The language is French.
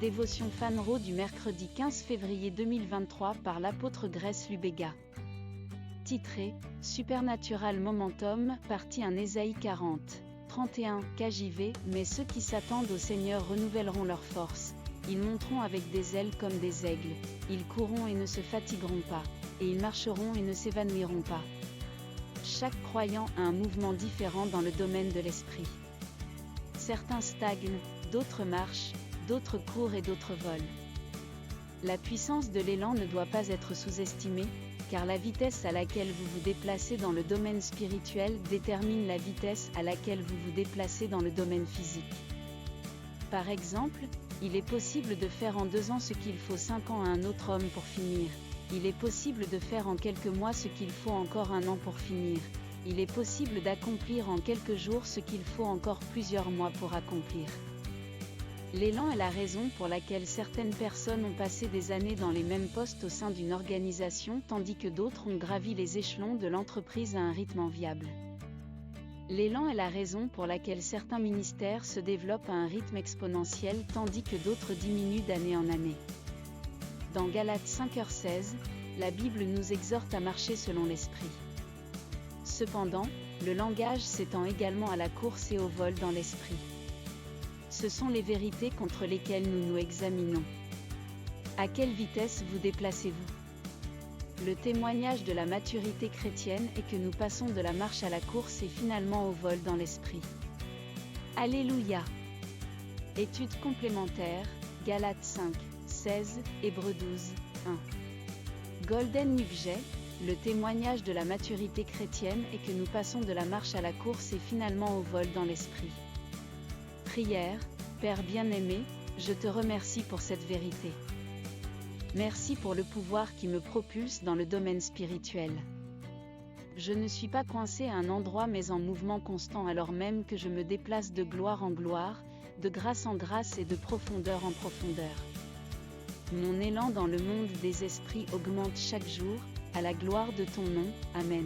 Dévotion Fanro du mercredi 15 février 2023 par l'apôtre Grace Lubega. Titré « Supernatural Momentum », partie 1 Ésaïe 40, 31, KJV. Mais ceux qui s'attendent au Seigneur renouvelleront leur force. Ils monteront avec des ailes comme des aigles. Ils courront et ne se fatigueront pas. Et ils marcheront et ne s'évanouiront pas. Chaque croyant a un mouvement différent dans le domaine de l'esprit. Certains stagnent, d'autres marchent, d'autres courent et d'autres volent. La puissance de l'élan ne doit pas être sous-estimée, car la vitesse à laquelle vous vous déplacez dans le domaine spirituel détermine la vitesse à laquelle vous vous déplacez dans le domaine physique. Par exemple, il est possible de faire en 2 ans ce qu'il faut 5 ans à un autre homme pour finir. Il est possible de faire en quelques mois ce qu'il faut encore 1 an pour finir. Il est possible d'accomplir en quelques jours ce qu'il faut encore plusieurs mois pour accomplir. L'élan est la raison pour laquelle certaines personnes ont passé des années dans les mêmes postes au sein d'une organisation tandis que d'autres ont gravi les échelons de l'entreprise à un rythme enviable. L'élan est la raison pour laquelle certains ministères se développent à un rythme exponentiel tandis que d'autres diminuent d'année en année. Dans Galates 5h16, la Bible nous exhorte à marcher selon l'esprit. Cependant, le langage s'étend également à la course et au vol dans l'esprit. Ce sont les vérités contre lesquelles nous nous examinons. À quelle vitesse vous déplacez-vous ? Le témoignage de la maturité chrétienne est que nous passons de la marche à la course et finalement au vol dans l'esprit. Alléluia! Étude complémentaire, Galates 5, 16, Hébreux 12, 1. Golden Nugget, le témoignage de la maturité chrétienne est que nous passons de la marche à la course et finalement au vol dans l'esprit. Prière, Père bien-aimé, je te remercie pour cette vérité. Merci pour le pouvoir qui me propulse dans le domaine spirituel. Je ne suis pas coincé à un endroit mais en mouvement constant alors même que je me déplace de gloire en gloire, de grâce en grâce et de profondeur en profondeur. Mon élan dans le monde des esprits augmente chaque jour, à la gloire de ton nom, Amen.